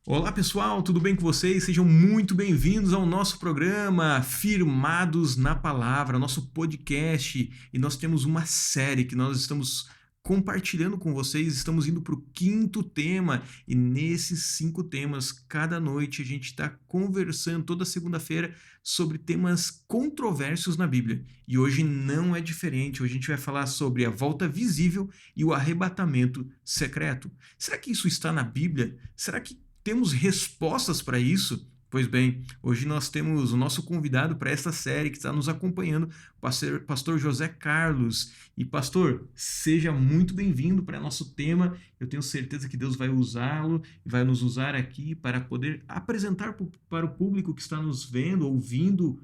Olá pessoal, tudo bem com vocês? Sejam muito bem-vindos ao nosso programa Firmados na Palavra, nosso podcast. E nós temos uma série que nós estamos compartilhando com vocês, estamos indo para o 5º tema. E nesses 5 temas, cada noite a gente está conversando toda segunda-feira sobre temas controversos na Bíblia. E hoje não é diferente, hoje a gente vai falar sobre a volta visível e o arrebatamento secreto. Será que isso está na Bíblia? Será que temos respostas para isso? Pois bem, hoje nós temos o nosso convidado para esta série que está nos acompanhando, o pastor José Carlos. E pastor, seja muito bem-vindo para nosso tema. Eu tenho certeza que Deus vai usá-lo e vai nos usar aqui para poder apresentar para o público que está nos vendo, ouvindo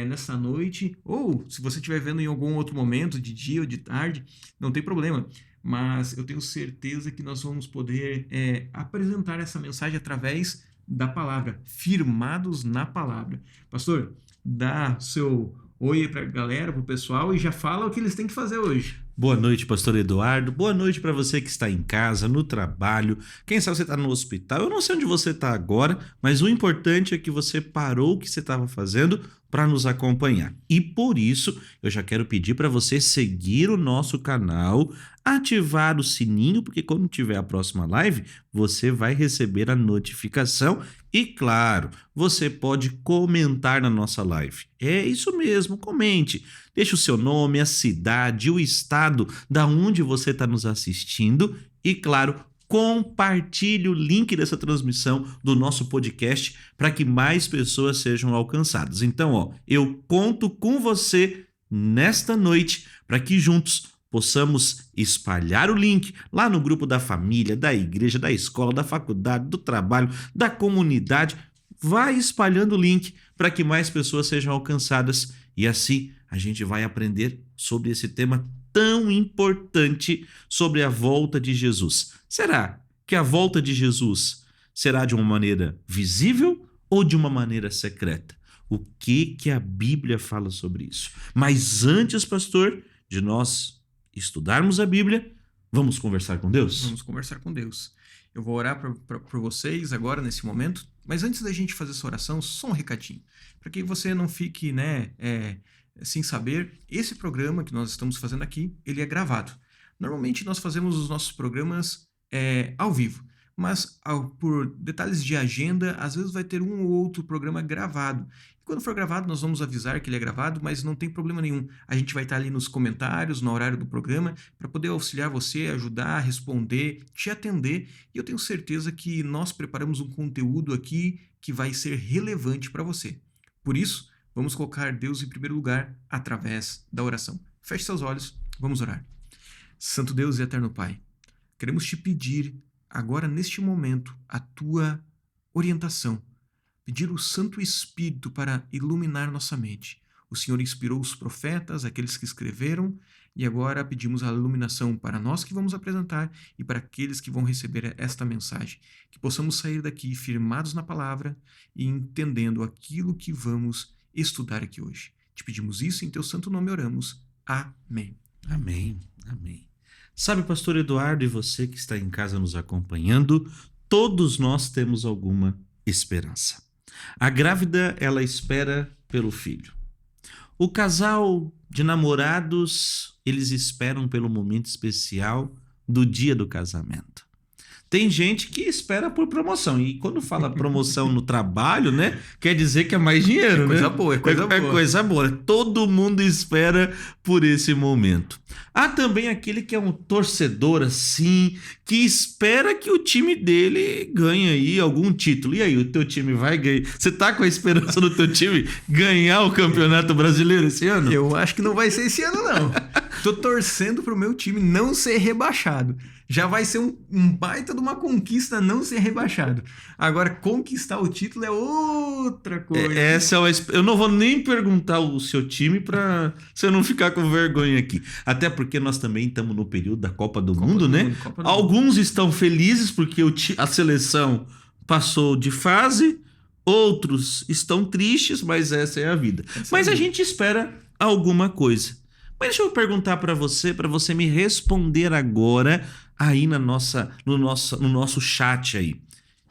nessa noite, ou se você estiver vendo em algum outro momento, de dia ou de tarde, não tem problema. Mas eu tenho certeza que nós vamos poder apresentar essa mensagem através da palavra, firmados na palavra. Pastor, dá seu oi para a galera, para o pessoal, e já fala o que eles têm que fazer hoje. Boa noite, pastor Eduardo. Boa noite para você que está em casa, no trabalho. Quem sabe você está no hospital. Eu não sei onde você está agora, mas o importante é que você parou o que você estava fazendo para nos acompanhar. E por isso, eu já quero pedir para você seguir o nosso canal, ativar o sininho, porque quando tiver a próxima live, você vai receber a notificação. E claro, você pode comentar na nossa live. É isso mesmo, comente. Deixe o seu nome, a cidade, o estado da onde você está nos assistindo e, claro, compartilhe o link dessa transmissão do nosso podcast para que mais pessoas sejam alcançadas. Então, eu conto com você nesta noite para que juntos possamos espalhar o link lá no grupo da família, da igreja, da escola, da faculdade, do trabalho, da comunidade. Vai espalhando o link para que mais pessoas sejam alcançadas e assim a gente vai aprender sobre esse tema tão importante, sobre a volta de Jesus. Será que a volta de Jesus será de uma maneira visível ou de uma maneira secreta? O que a Bíblia fala sobre isso? Mas antes, pastor, de nós estudarmos a Bíblia, vamos conversar com Deus? Vamos conversar com Deus. Eu vou orar para vocês agora, nesse momento, mas antes da gente fazer essa oração, só um recadinho, para que você não fique, sem saber. Esse programa que nós estamos fazendo aqui, ele é gravado. Normalmente nós fazemos os nossos programas ao vivo, mas por detalhes de agenda, às vezes vai ter um ou outro programa gravado. E quando for gravado, nós vamos avisar que ele é gravado, mas não tem problema nenhum. A gente vai estar ali nos comentários, no horário do programa, para poder auxiliar você, ajudar, responder, te atender. E eu tenho certeza que nós preparamos um conteúdo aqui que vai ser relevante para você. Por isso, vamos colocar Deus em primeiro lugar através da oração. Feche seus olhos, vamos orar. Santo Deus e eterno Pai, queremos te pedir agora, neste momento, a tua orientação. Pedir o Santo Espírito para iluminar nossa mente. O Senhor inspirou os profetas, aqueles que escreveram, e agora pedimos a iluminação para nós que vamos apresentar e para aqueles que vão receber esta mensagem. Que possamos sair daqui firmados na palavra e entendendo aquilo que vamos estudar aqui hoje. Te pedimos isso, em teu santo nome oramos. Amém. Amém, amém. Sabe, pastor Eduardo, e você que está em casa nos acompanhando, todos nós temos alguma esperança. A grávida, ela espera pelo filho. O casal de namorados, eles esperam pelo momento especial do dia do casamento. Tem gente que espera por promoção. E quando fala promoção no trabalho, né? Quer dizer que é mais dinheiro, né? Coisa boa, é coisa boa. É coisa boa. Todo mundo espera por esse momento. Há também aquele que é um torcedor assim, que espera que o time dele ganhe aí algum título. E aí, o teu time vai ganhar? Você tá com a esperança do teu time ganhar o Campeonato Brasileiro esse ano? Eu acho que não vai ser esse ano, não. Tô torcendo pro meu time não ser rebaixado. Já vai ser um baita de uma conquista não ser rebaixado. Agora, conquistar o título é outra coisa. Eu não vou nem perguntar o seu time para você não ficar com vergonha aqui. Até porque nós também estamos no período da Copa do Mundo, né? Alguns estão felizes porque a seleção passou de fase, outros estão tristes, mas essa é a vida. Mas a gente espera alguma coisa. Mas deixa eu perguntar para você me responder agora aí no nosso chat aí.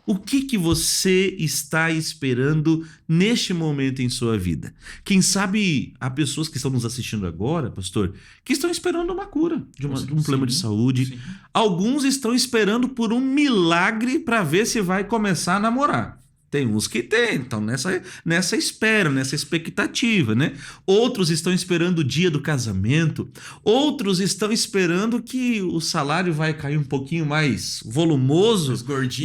O que você está esperando neste momento em sua vida? Quem sabe há pessoas que estão nos assistindo agora, pastor, que estão esperando uma cura de um problema de saúde. Sim. Alguns estão esperando por um milagre para ver se vai começar a namorar. Tem uns que estão nessa espera, nessa expectativa, né? Outros estão esperando o dia do casamento. Outros estão esperando que o salário vai cair um pouquinho mais volumoso,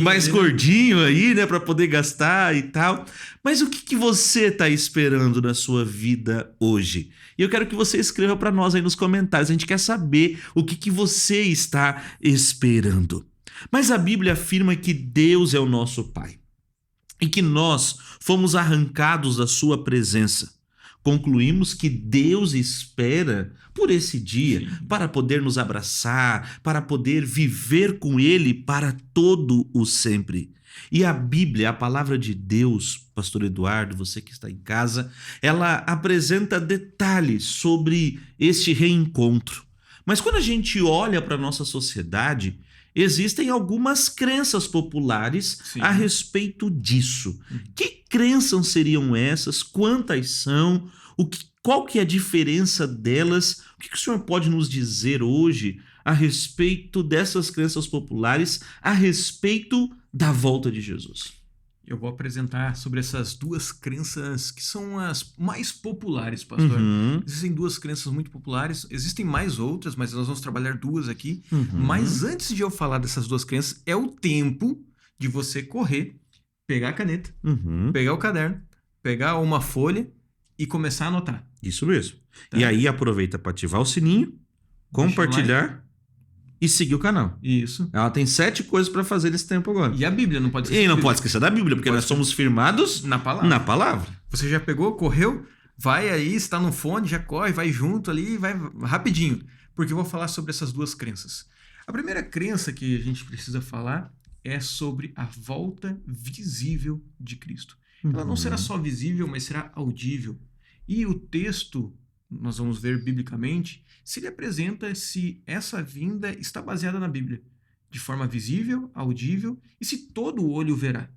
mais gordinho aí, né? Para poder gastar e tal. Mas o que você está esperando na sua vida hoje? E eu quero que você escreva para nós aí nos comentários. A gente quer saber o que você está esperando. Mas a Bíblia afirma que Deus é o nosso Pai. E que nós fomos arrancados da sua presença. Concluímos que Deus espera por esse dia, sim, para poder nos abraçar, para poder viver com Ele para todo o sempre. E a Bíblia, a palavra de Deus, pastor Eduardo, você que está em casa, ela apresenta detalhes sobre este reencontro. Mas quando a gente olha para a nossa sociedade, existem algumas crenças populares, sim, a respeito disso. Que crenças seriam essas? Quantas são? Qual que é a diferença delas? O que o senhor pode nos dizer hoje a respeito dessas crenças populares, a respeito da volta de Jesus? Eu vou apresentar sobre essas duas crenças que são as mais populares, pastor. Existem duas crenças muito populares, existem mais outras, mas nós vamos trabalhar duas aqui. Mas antes de eu falar dessas duas crenças, é o tempo de você correr, pegar a caneta, pegar o caderno, pegar uma folha e começar a anotar. Isso mesmo. Tá? E aí aproveita para ativar o sininho, compartilhar e seguir o canal. Isso. Ela tem 7 coisas para fazer nesse tempo agora. E a Bíblia, não pode esquecer. E não pode esquecer da Bíblia, porque nós somos firmados na palavra. Você já pegou, correu, vai aí, está no fone, já corre, vai junto ali, vai rapidinho. Porque eu vou falar sobre essas duas crenças. A primeira crença que a gente precisa falar é sobre a volta visível de Cristo. Ela não será só visível, mas será audível. E o texto, nós vamos ver biblicamente, se ele apresenta se essa vinda está baseada na Bíblia, de forma visível, audível, e se todo o olho verá.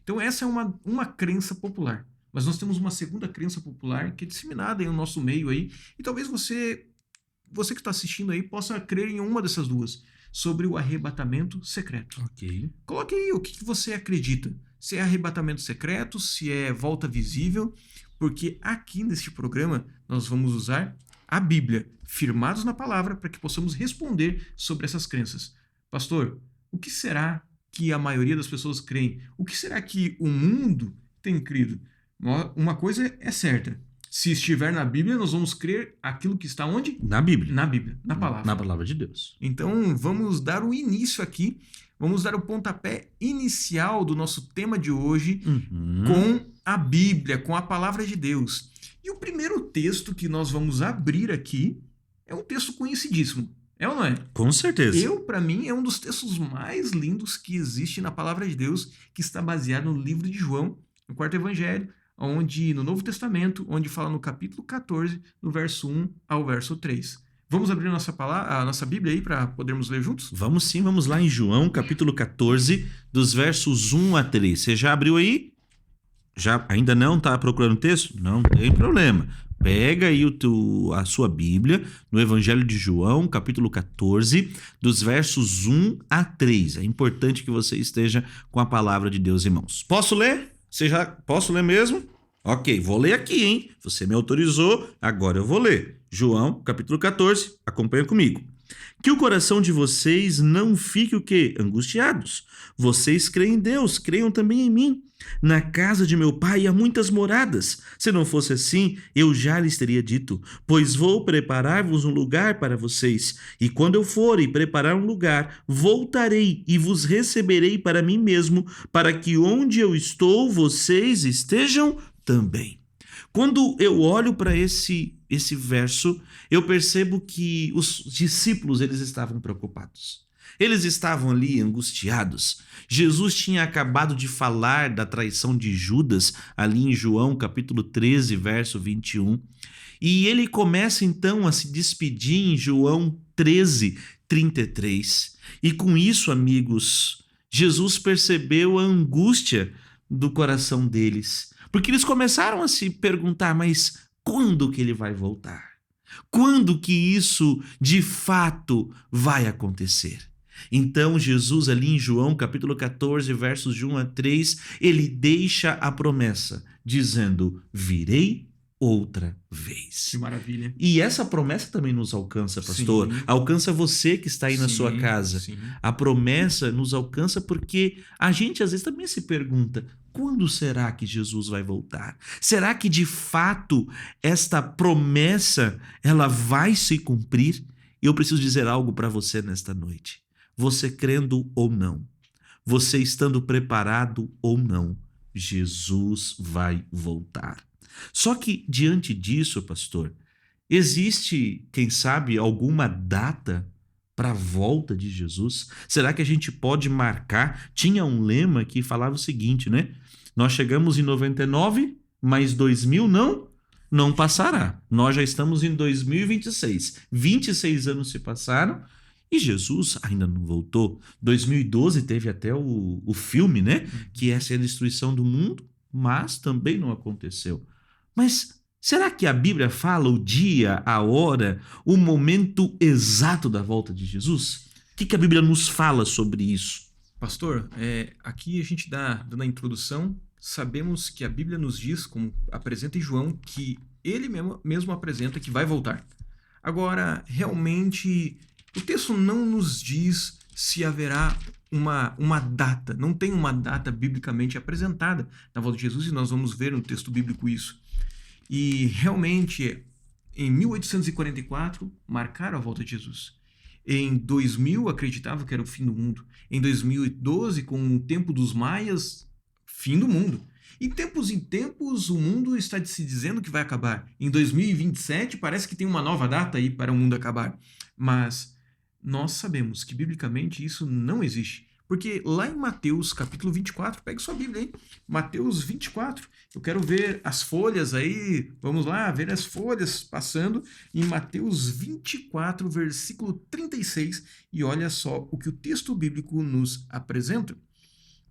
Então essa é uma crença popular. Mas nós temos uma segunda crença popular que é disseminada aí no nosso meio aí, e talvez você que está assistindo aí possa crer em uma dessas duas, sobre o arrebatamento secreto. Ok. Coloque aí o que você acredita. Se é arrebatamento secreto, se é volta visível, porque aqui neste programa nós vamos usar a Bíblia, firmados na palavra, para que possamos responder sobre essas crenças. Pastor, o que será que a maioria das pessoas creem? O que será que o mundo tem crido? Uma coisa é certa. Se estiver na Bíblia, nós vamos crer aquilo que está onde? Na Bíblia. Na Bíblia, na palavra. Na palavra de Deus. Então, vamos dar o início aqui, vamos dar o pontapé inicial do nosso tema de hoje com a Bíblia, com a palavra de Deus. E o primeiro texto que nós vamos abrir aqui é um texto conhecidíssimo. É ou não é? Com certeza. Para mim, é um dos textos mais lindos que existe na palavra de Deus, que está baseado no livro de João, no quarto evangelho, onde no Novo Testamento, onde fala no capítulo 14, do verso 1 ao verso 3. Vamos abrir a nossa Bíblia aí para podermos ler juntos? Vamos sim, vamos lá em João, capítulo 14, dos versos 1 a 3. Você já abriu aí? Já ainda não está procurando o texto? Não tem problema. Pega aí a sua Bíblia, no Evangelho de João, capítulo 14, dos versos 1 a 3. É importante que você esteja com a palavra de Deus em mãos. Posso ler? Posso ler mesmo? Ok, vou ler aqui, hein? Você me autorizou, agora eu vou ler. João, capítulo 14, acompanha comigo. Que o coração de vocês não fique o quê? Angustiados. Vocês creem em Deus, creiam também em mim. Na casa de meu pai há muitas moradas. Se não fosse assim, eu já lhes teria dito, pois vou preparar-vos um lugar para vocês. E quando eu for e preparar um lugar, voltarei e vos receberei para mim mesmo, para que onde eu estou, vocês estejam também. Quando eu olho para esse verso, eu percebo que os discípulos eles estavam preocupados. Eles estavam ali angustiados. Jesus tinha acabado de falar da traição de Judas, ali em João capítulo 13, verso 21. E ele começa então a se despedir em João 13, 33. E com isso, amigos, Jesus percebeu a angústia do coração deles. Porque eles começaram a se perguntar, mas quando que ele vai voltar? Quando que isso de fato vai acontecer? Então Jesus ali em João capítulo 14, versos de 1 a 3, ele deixa a promessa, dizendo, virei outra vez. Que maravilha. E essa promessa também nos alcança, pastor. Sim. Alcança você que está aí na sua casa. Sim. A promessa nos alcança porque a gente às vezes também se pergunta, quando será que Jesus vai voltar? Será que de fato esta promessa ela vai se cumprir? E eu preciso dizer algo para você nesta noite. Você crendo ou não, você estando preparado ou não, Jesus vai voltar. Só que diante disso, pastor, existe, quem sabe, alguma data para a volta de Jesus? Será que a gente pode marcar? Tinha um lema que falava o seguinte, né? Nós chegamos em 99, mas 2000 não passará. Nós já estamos em 2026. 26 anos se passaram e Jesus ainda não voltou. 2012 teve até o filme, né? Que essa é a destruição do mundo, mas também não aconteceu. Mas será que a Bíblia fala o dia, a hora, o momento exato da volta de Jesus? O que a Bíblia nos fala sobre isso? Pastor, aqui a gente dando a introdução, sabemos que a Bíblia nos diz, como apresenta em João, que ele mesmo apresenta que vai voltar. Agora, realmente, o texto não nos diz se haverá uma data, não tem uma data biblicamente apresentada na volta de Jesus, e nós vamos ver no texto bíblico isso. E realmente, em 1844, marcaram a volta de Jesus. Em 2000, acreditavam que era o fim do mundo. Em 2012, com o tempo dos maias, fim do mundo. E tempos em tempos, o mundo está se dizendo que vai acabar. Em 2027, parece que tem uma nova data aí para o mundo acabar. Mas nós sabemos que, biblicamente, isso não existe. Porque lá em Mateus, capítulo 24, pegue sua Bíblia aí, Mateus 24, eu quero ver as folhas aí, vamos lá, ver as folhas passando em Mateus 24, versículo 36, e olha só o que o texto bíblico nos apresenta.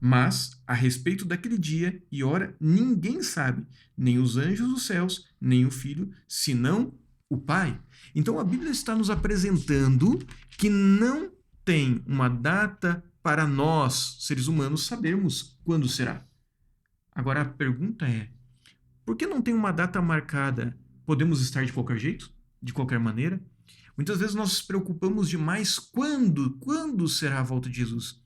Mas, a respeito daquele dia e hora, ninguém sabe, nem os anjos dos céus, nem o Filho, senão o Pai. Então a Bíblia está nos apresentando que não tem uma data para nós, seres humanos, sabermos quando será. Agora a pergunta é, por que não tem uma data marcada? Podemos estar de qualquer jeito? De qualquer maneira? Muitas vezes nós nos preocupamos demais quando será a volta de Jesus.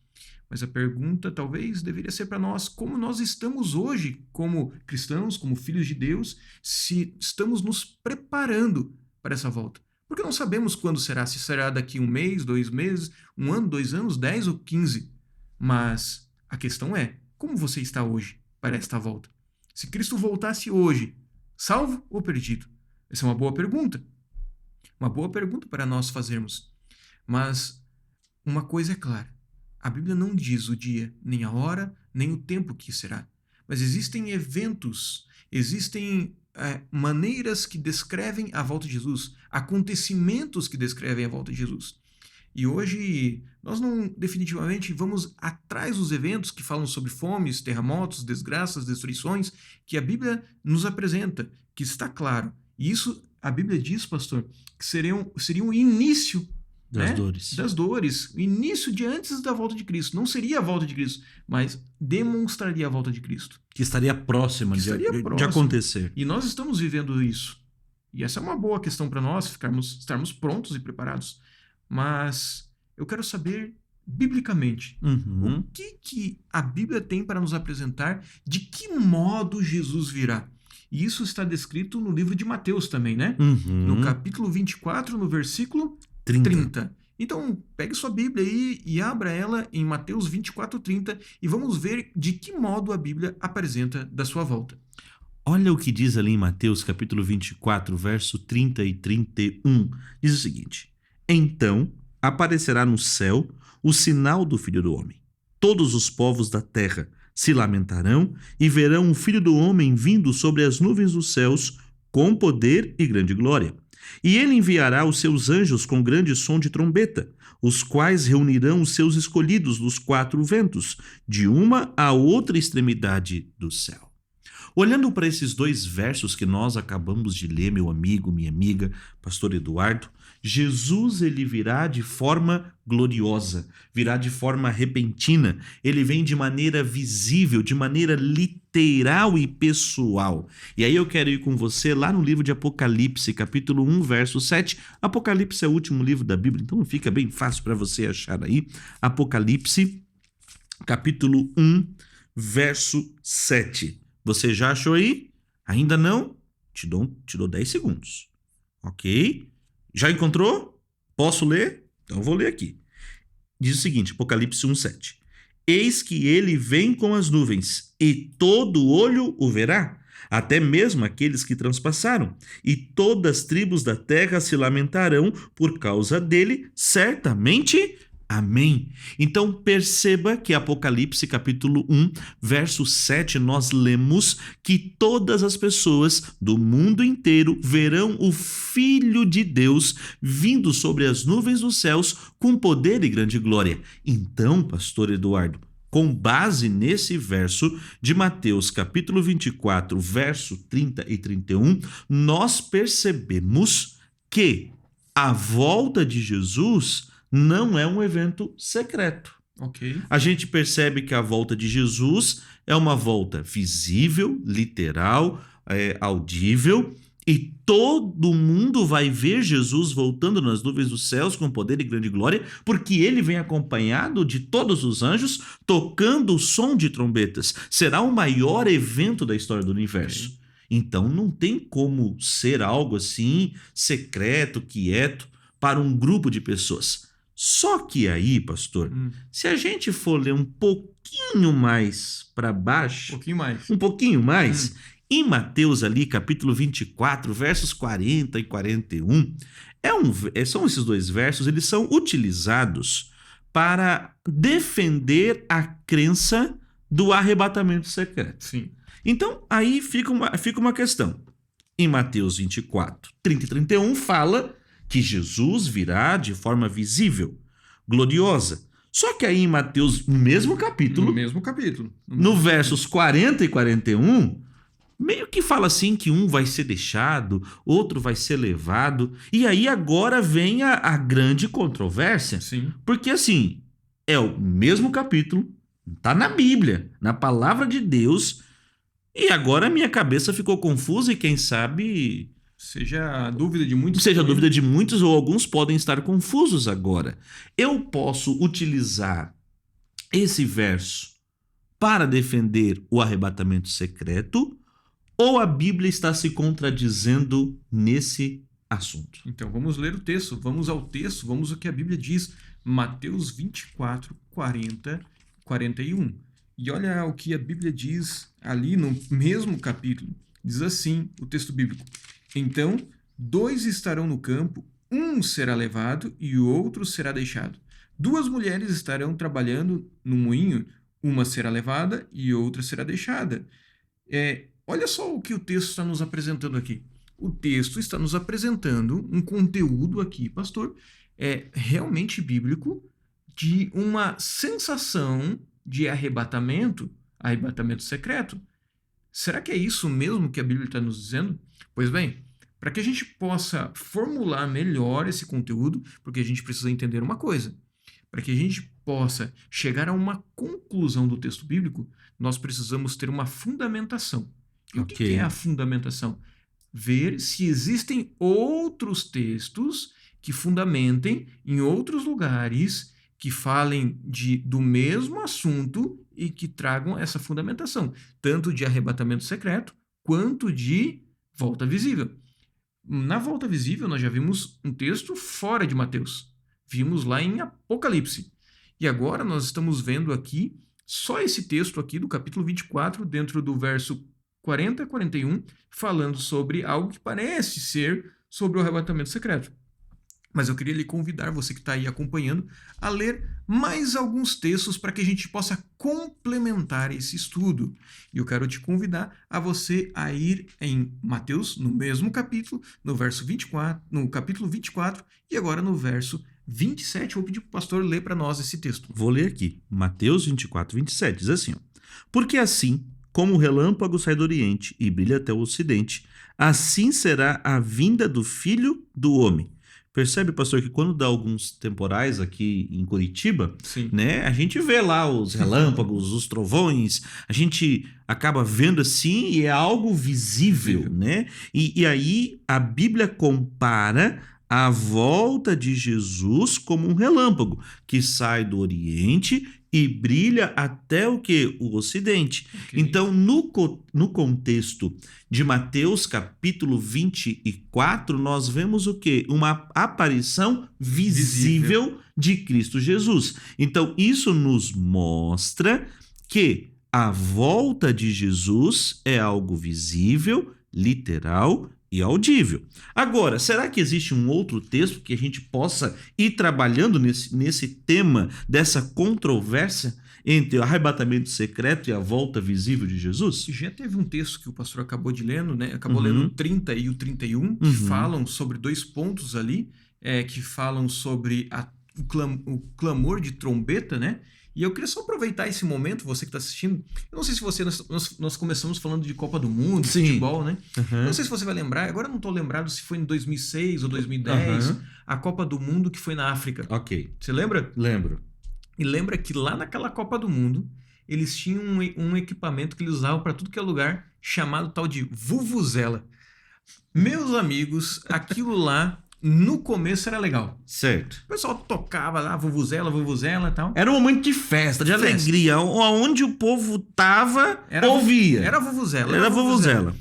Mas a pergunta talvez deveria ser para nós, como nós estamos hoje como cristãos, como filhos de Deus, se estamos nos preparando para essa volta. Porque não sabemos quando será, se será daqui 1 mês, 2 meses, 1 ano, 2 anos, 10 ou 15. Mas a questão é, como você está hoje para esta volta? Se Cristo voltasse hoje, salvo ou perdido? Essa é uma boa pergunta. Uma boa pergunta para nós fazermos. Mas uma coisa é clara, a Bíblia não diz o dia, nem a hora, nem o tempo que será. Mas existem eventos, existem maneiras que descrevem a volta de Jesus, acontecimentos que descrevem a volta de Jesus. E hoje nós não definitivamente vamos atrás dos eventos que falam sobre fomes, terremotos, desgraças, destruições, que a Bíblia nos apresenta, que está claro. E isso a Bíblia diz, pastor, que seriam o início das dores, o início de antes da volta de Cristo. Não seria a volta de Cristo, mas demonstraria a volta de Cristo. Que estaria próxima de acontecer. E nós estamos vivendo isso. E essa é uma boa questão para nós, estarmos prontos e preparados. Mas eu quero saber, biblicamente, o que a Bíblia tem para nos apresentar, de que modo Jesus virá. E isso está descrito no livro de Mateus também, né? No capítulo 24, no versículo 30. Então, pegue sua Bíblia aí e abra ela em Mateus 24, 30 e vamos ver de que modo a Bíblia apresenta da sua volta. Olha o que diz ali em Mateus capítulo 24, verso 30 e 31. Diz o seguinte: Então aparecerá no céu o sinal do Filho do Homem. Todos os povos da terra se lamentarão e verão o Filho do Homem vindo sobre as nuvens dos céus com poder e grande glória. E ele enviará os seus anjos com grande som de trombeta, os quais reunirão os seus escolhidos dos 4 ventos, de uma à outra extremidade do céu. Olhando para esses 2 versos que nós acabamos de ler, meu amigo, minha amiga, pastor Eduardo, Jesus ele virá de forma gloriosa, virá de forma repentina, ele vem de maneira visível, de maneira literal e pessoal. E aí eu quero ir com você lá no livro de Apocalipse, capítulo 1, verso 7. Apocalipse é o último livro da Bíblia, então fica bem fácil para você achar aí. Apocalipse, capítulo 1, verso 7. Você já achou aí? Ainda não? Te dou 10 segundos. Ok? Já encontrou? Posso ler? Então eu vou ler aqui. Diz o seguinte, Apocalipse 1:7. Eis que ele vem com as nuvens, e todo olho o verá, até mesmo aqueles que transpassaram, e todas as tribos da terra se lamentarão por causa dele, certamente. Amém. Então perceba que Apocalipse capítulo 1, verso 7, nós lemos que todas as pessoas do mundo inteiro verão o Filho de Deus vindo sobre as nuvens dos céus com poder e grande glória. Então, pastor Eduardo, com base nesse verso de Mateus capítulo 24, verso 30 e 31, nós percebemos que a volta de Jesus não é um evento secreto. Ok. A gente percebe que a volta de Jesus é uma volta visível, literal, audível, e todo mundo vai ver Jesus voltando nas nuvens dos céus com poder e grande glória, porque ele vem acompanhado de todos os anjos tocando o som de trombetas. Será o maior evento da história do universo. Okay. Então não tem como ser algo assim secreto, quieto, para um grupo de pessoas. Só que aí, pastor, se a gente for ler um pouquinho mais para baixo, um pouquinho mais, em Mateus ali, capítulo 24, versos 40 e 41, são esses 2 versos, eles são utilizados para defender a crença do arrebatamento secreto. Sim. Então, aí fica uma questão. Em Mateus 24, 30 e 31, fala que Jesus virá de forma visível, gloriosa. Só que aí em Mateus, no mesmo capítulo, no versos 40 e 41, meio que fala assim que um vai ser deixado, outro vai ser levado. E aí agora vem a grande controvérsia. Sim. Porque assim, é o mesmo capítulo, está na Bíblia, na palavra de Deus, e agora a minha cabeça ficou confusa e quem sabe... Seja a dúvida de muitos. Seja a dúvida de muitos ou alguns podem estar confusos agora. Eu posso utilizar esse verso para defender o arrebatamento secreto ou a Bíblia está se contradizendo nesse assunto? Então vamos ler o texto, vamos ao texto, vamos ao que a Bíblia diz. Mateus 24, 40, 41. E olha o que a Bíblia diz ali no mesmo capítulo. Diz assim o texto bíblico. Então, 2 estarão no campo, um será levado e o outro será deixado. 2 mulheres estarão trabalhando no moinho, uma será levada e outra será deixada. Olha só o que o texto está nos apresentando aqui. O texto está nos apresentando um conteúdo aqui, pastor, realmente bíblico, de uma sensação de arrebatamento secreto. Será que é isso mesmo que a Bíblia está nos dizendo? Pois bem, para que a gente possa formular melhor esse conteúdo, porque a gente precisa entender uma coisa. Para que a gente possa chegar a uma conclusão do texto bíblico, nós precisamos ter uma fundamentação. E o que é a fundamentação? Ver se existem outros textos que fundamentem em outros lugares, que falem do mesmo assunto e que tragam essa fundamentação, tanto de arrebatamento secreto, quanto de volta visível. Na volta visível, nós já vimos um texto fora de Mateus. Vimos lá em Apocalipse. E agora nós estamos vendo aqui só esse texto aqui do capítulo 24, dentro do verso 40 a 41, falando sobre algo que parece ser sobre o arrebatamento secreto. Mas eu queria lhe convidar, você que está aí acompanhando, a ler mais alguns textos para que a gente possa complementar esse estudo. E eu quero te convidar a você a ir em Mateus, no mesmo capítulo, no verso 24, no capítulo 24 e agora no verso 27. Eu vou pedir para o pastor ler para nós esse texto. Vou ler aqui. Mateus 24, 27. Diz assim, ó. Porque assim como o relâmpago sai do oriente e brilha até o ocidente, assim será a vinda do Filho do Homem. Percebe, pastor, que quando dá alguns temporais aqui em Curitiba, Sim. né, a gente vê lá os relâmpagos, os trovões, a gente acaba vendo assim e é algo visível, né? E aí a Bíblia compara a volta de Jesus como um relâmpago que sai do Oriente e brilha até o quê? O Ocidente. Ok. Então, no contexto de Mateus capítulo 24, nós vemos o quê? Uma aparição visível de Cristo Jesus. Então, isso nos mostra que a volta de Jesus é algo visível, literal e audível. Agora, será que existe um outro texto que a gente possa ir trabalhando nesse tema dessa controvérsia entre o arrebatamento secreto e a volta visível de Jesus? Já teve um texto que o pastor acabou de lendo, né? Acabou lendo o 30 e o 31, que falam sobre dois pontos ali, que falam sobre o clamor de trombeta, né? E eu queria só aproveitar esse momento, você que está assistindo. Eu não sei se você... Nós começamos falando de Copa do Mundo, Sim. futebol, né? Eu não sei se você vai lembrar, agora eu não estou lembrado se foi em 2006 ou 2010, a Copa do Mundo que foi na África. Ok. Você lembra? Lembro. E lembra que lá naquela Copa do Mundo, eles tinham um equipamento que eles usavam para tudo que é lugar, chamado tal de vuvuzela. Meus amigos, aquilo lá... No começo era legal. Certo. O pessoal tocava lá, vuvuzela e tal. Era um momento de festa, de alegria. Onde o povo tava, ouvia. Era vuvuzela. Era vuvuzela.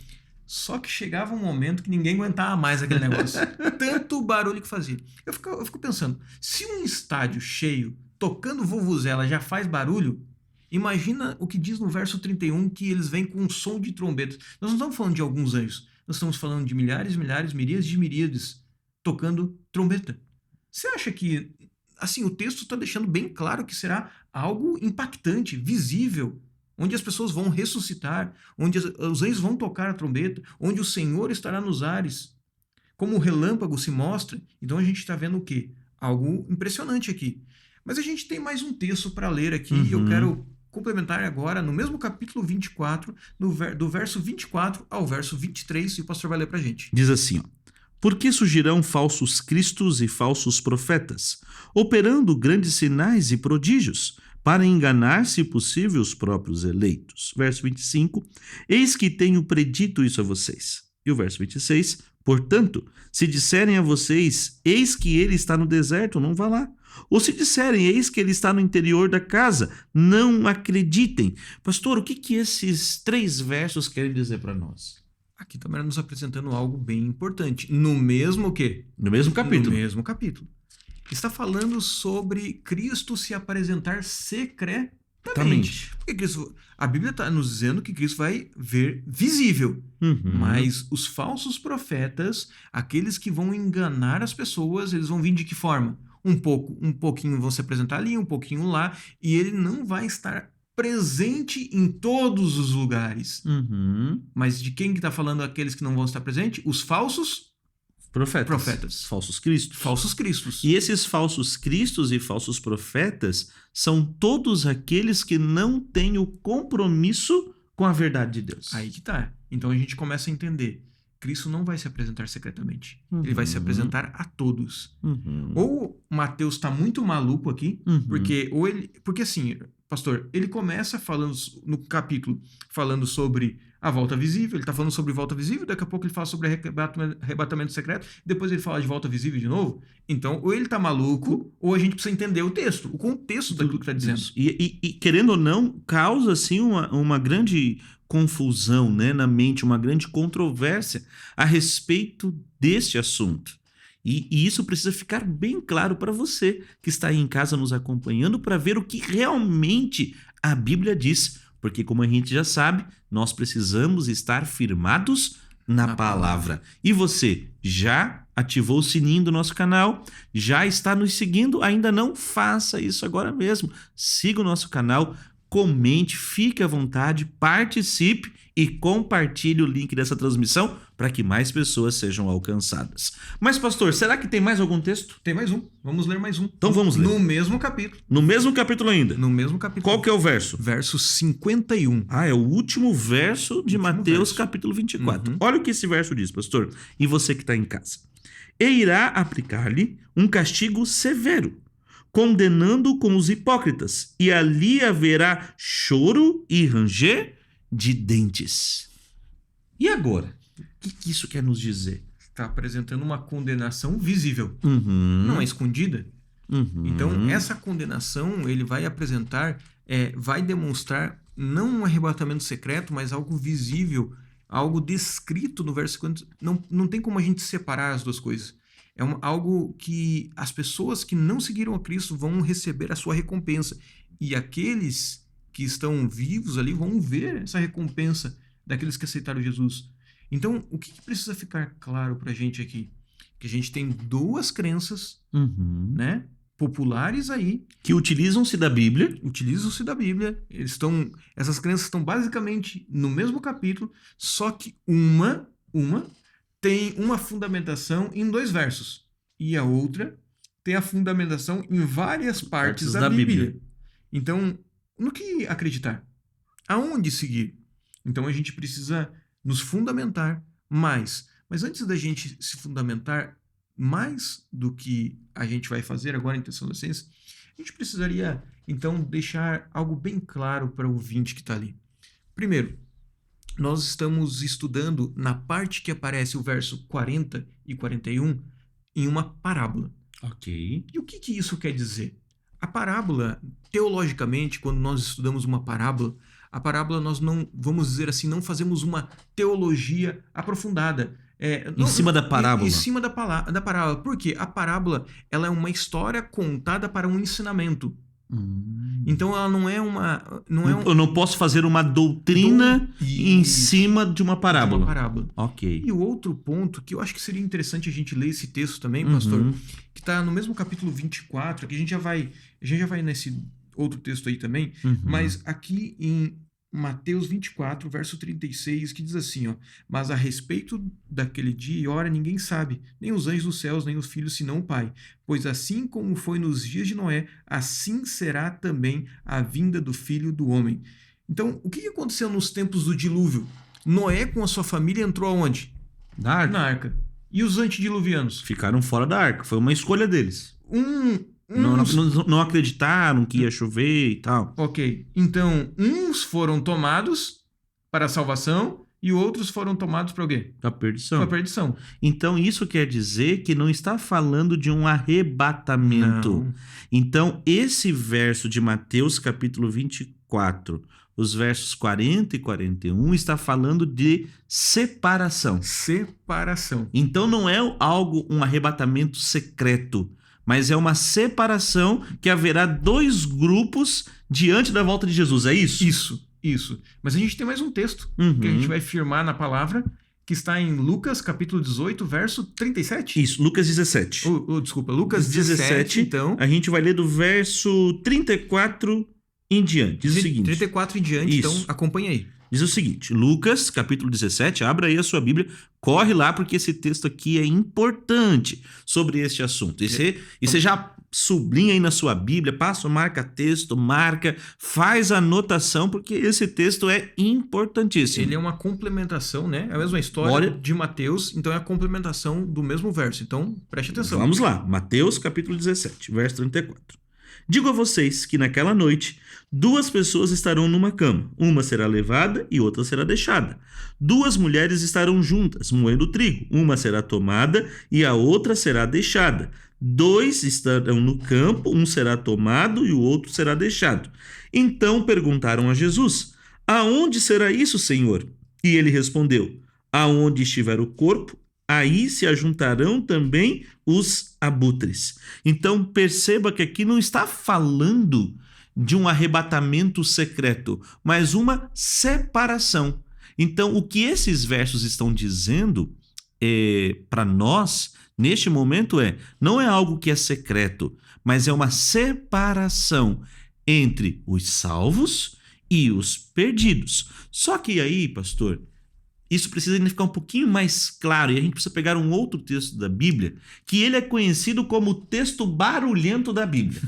Só que chegava um momento que ninguém aguentava mais aquele negócio. Tanto barulho que fazia. Eu fico pensando, se um estádio cheio, tocando vuvuzela, já faz barulho, imagina o que diz no verso 31, que eles vêm com um som de trombetas. Nós não estamos falando de alguns anjos. Nós estamos falando de milhares, miríades de miríades tocando trombeta. Você acha que, assim, o texto está deixando bem claro que será algo impactante, visível, onde as pessoas vão ressuscitar, onde os anjos vão tocar a trombeta, onde o Senhor estará nos ares, como o relâmpago se mostra. Então a gente está vendo o quê? Algo impressionante aqui. Mas a gente tem mais um texto para ler aqui e eu quero complementar agora no mesmo capítulo 24, do verso 24 ao verso 23, e o pastor vai ler para a gente. Diz assim, ó. Porque surgirão falsos cristos e falsos profetas, operando grandes sinais e prodígios, para enganar, se possível, os próprios eleitos. Verso 25, eis que tenho predito isso a vocês. E o verso 26, portanto, se disserem a vocês, eis que ele está no deserto, não vá lá. Ou se disserem, eis que ele está no interior da casa, não acreditem. Pastor, o que esses 3 versos querem dizer para nós? Aqui também nos apresentando algo bem importante. No mesmo quê? No mesmo capítulo. No mesmo capítulo. Está falando sobre Cristo se apresentar secretamente. Porque a Bíblia está nos dizendo que Cristo vai ver visível. Mas os falsos profetas, aqueles que vão enganar as pessoas, eles vão vir de que forma? Um pouquinho vão se apresentar ali, um pouquinho lá, e ele não vai estar presente em todos os lugares. Mas de quem que está falando aqueles que não vão estar presentes? Os falsos profetas. Falsos cristos. Falsos cristos. E esses falsos cristos e falsos profetas são todos aqueles que não têm o compromisso com a verdade de Deus. Aí que tá. Então a gente começa a entender. Cristo não vai se apresentar secretamente. Ele vai se apresentar a todos. Ou Mateus está muito maluco aqui, porque assim, pastor, ele começa falando no capítulo, falando sobre a volta visível, ele está falando sobre volta visível, daqui a pouco ele fala sobre arrebatamento secreto, depois ele fala de volta visível de novo. Então, ou ele está maluco, ou a gente precisa entender o texto, o contexto daquilo que está dizendo. E querendo ou não, causa assim uma grande confusão, né, na mente, uma grande controvérsia a respeito deste assunto. E isso precisa ficar bem claro para você que está aí em casa nos acompanhando, para ver o que realmente a Bíblia diz. Porque, como a gente já sabe, nós precisamos estar firmados na palavra. E você já ativou o sininho do nosso canal, já está nos seguindo, ainda não, faça isso agora mesmo. Siga o nosso canal, comente, fique à vontade, participe e compartilhe o link dessa transmissão para que mais pessoas sejam alcançadas. Mas, pastor, será que tem mais algum texto? Tem mais um. Vamos ler mais um. Então vamos ler. No mesmo capítulo. No mesmo capítulo ainda? No mesmo capítulo. Qual que é o verso? Verso 51. Ah, é o último verso de Mateus, capítulo 24. Uhum. Olha o que esse verso diz, pastor. E você que está em casa. E irá aplicar-lhe um castigo severo, condenando-o com os hipócritas, e ali haverá choro e ranger de dentes. E agora? O que isso quer nos dizer? Está apresentando uma condenação visível, Uhum. não é escondida. Uhum. Então, essa condenação, ele vai apresentar, vai demonstrar não um arrebatamento secreto, mas algo visível, algo descrito no verso 50. Não tem como a gente separar as duas coisas. É algo que as pessoas que não seguiram a Cristo vão receber a sua recompensa. E aqueles que estão vivos ali vão ver essa recompensa daqueles que aceitaram Jesus. Então, o que precisa ficar claro para a gente aqui? Que a gente tem duas crenças, Uhum. né, populares aí, Que utilizam-se da Bíblia. utilizam-se da Bíblia. Essas crenças estão basicamente no mesmo capítulo, só que uma tem uma fundamentação em 2 versos e a outra tem a fundamentação em várias partes da Bíblia. Então, no que acreditar? Aonde seguir? Então, a gente precisa nos fundamentar mais. Mas antes da gente se fundamentar mais do que a gente vai fazer agora em Tessalonicenses, a gente precisaria, então, deixar algo bem claro para o ouvinte que está ali. Primeiro, nós estamos estudando na parte que aparece o verso 40 e 41 em uma parábola. Ok. E o que isso quer dizer? A parábola, teologicamente, quando nós estudamos uma parábola, a parábola nós não, vamos dizer assim, não fazemos uma teologia aprofundada. Em cima da parábola. Em cima da parábola. Por quê? A parábola ela é uma história contada para um ensinamento. Então ela não é uma... Eu não posso fazer uma doutrina em cima de uma parábola. Ok. E o outro ponto que eu acho que seria interessante a gente ler esse texto também, pastor, que está no mesmo capítulo 24, que a gente já vai nesse outro texto aí também, mas aqui em Mateus 24, verso 36, que diz assim, ó: mas a respeito daquele dia e hora ninguém sabe, nem os anjos dos céus, nem os filhos, senão o Pai. Pois assim como foi nos dias de Noé, assim será também a vinda do Filho do Homem. Então, o que aconteceu nos tempos do dilúvio? Noé com a sua família entrou aonde? Na arca. Na arca. E os antediluvianos? Ficaram fora da arca. Foi uma escolha deles. Não acreditaram que ia chover e tal. Ok. Então, uns foram tomados para a salvação e outros foram tomados para o quê? Para a perdição. Para a perdição. Então, isso quer dizer que não está falando de um arrebatamento. Não. Então, esse verso de Mateus, capítulo 24, os versos 40 e 41, está falando de separação. Separação. Então, não é um arrebatamento secreto, mas é uma separação que haverá 2 grupos diante da volta de Jesus, é isso? Isso. Mas a gente tem mais um texto que a gente vai firmar na palavra, que está em Lucas, capítulo 18, verso 37. Isso, Lucas 17. Desculpa, Lucas 17, então. A gente vai ler do verso 34 em diante. Diz o seguinte. 34 em diante, Isso. então acompanha aí. Diz o seguinte, Lucas, capítulo 17, abra aí a sua Bíblia, corre lá porque esse texto aqui é importante sobre este assunto. E você já sublinha aí na sua Bíblia, marca texto, faz anotação, porque esse texto é importantíssimo. Ele é uma complementação, né? É a mesma história de Mateus, então é a complementação do mesmo verso. Então, preste atenção. Vamos lá, Mateus, capítulo 17, verso 34. Digo a vocês que naquela noite 2 pessoas estarão numa cama, uma será levada e outra será deixada. 2 mulheres estarão juntas, moendo trigo, uma será tomada e a outra será deixada. 2 estarão no campo, um será tomado e o outro será deixado. Então perguntaram a Jesus: aonde será isso, Senhor? E ele respondeu: aonde estiver o corpo, aí se ajuntarão também os abutres. Então perceba que aqui não está falando de um arrebatamento secreto, mas uma separação. Então o que esses versos estão dizendo para nós, neste momento, não é algo que é secreto, mas é uma separação entre os salvos e os perdidos. Só que aí, pastor, isso precisa ainda ficar um pouquinho mais claro, e a gente precisa pegar um outro texto da Bíblia, que ele é conhecido como o texto barulhento da Bíblia.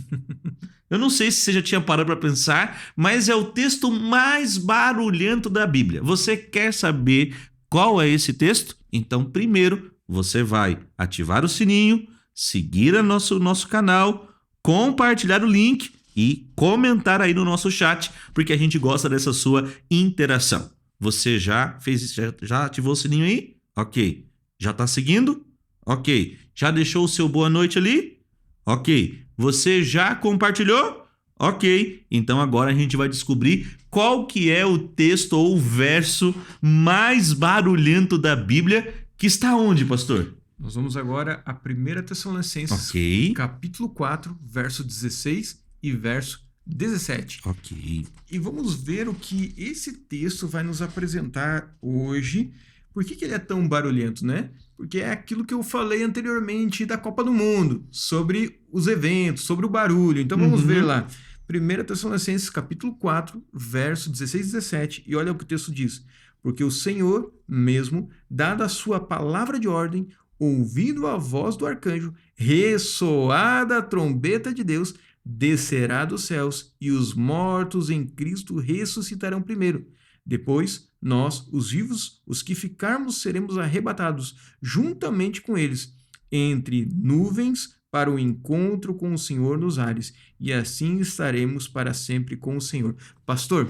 Eu não sei se você já tinha parado para pensar, mas é o texto mais barulhento da Bíblia. Você quer saber qual é esse texto? Então, primeiro, você vai ativar o sininho, seguir o nosso canal, compartilhar o link e comentar aí no nosso chat, porque a gente gosta dessa sua interação. Você já fez isso? Já ativou o sininho aí? Ok. Já está seguindo? Ok. Já deixou o seu boa noite ali? Ok. Você já compartilhou? Ok. Então agora a gente vai descobrir qual que é o texto ou o verso mais barulhento da Bíblia, que está onde, pastor? Nós vamos agora a 1 Tessalonicenses, capítulo 4, verso 16 e verso 17. Ok. E vamos ver o que esse texto vai nos apresentar hoje. Por que ele é tão barulhento, né? Porque é aquilo que eu falei anteriormente da Copa do Mundo, sobre os eventos, sobre o barulho. Então vamos ver lá. 1 Tessalonicenses, capítulo 4, verso 16 e 17. E olha o que o texto diz. Porque o Senhor mesmo, dada a sua palavra de ordem, ouvindo a voz do arcanjo, ressoada a trombeta de Deus, descerá dos céus, e os mortos em Cristo ressuscitarão primeiro. Depois, nós, os vivos, os que ficarmos, seremos arrebatados juntamente com eles, entre nuvens, para o encontro com o Senhor nos ares, e assim estaremos para sempre com o Senhor. Pastor,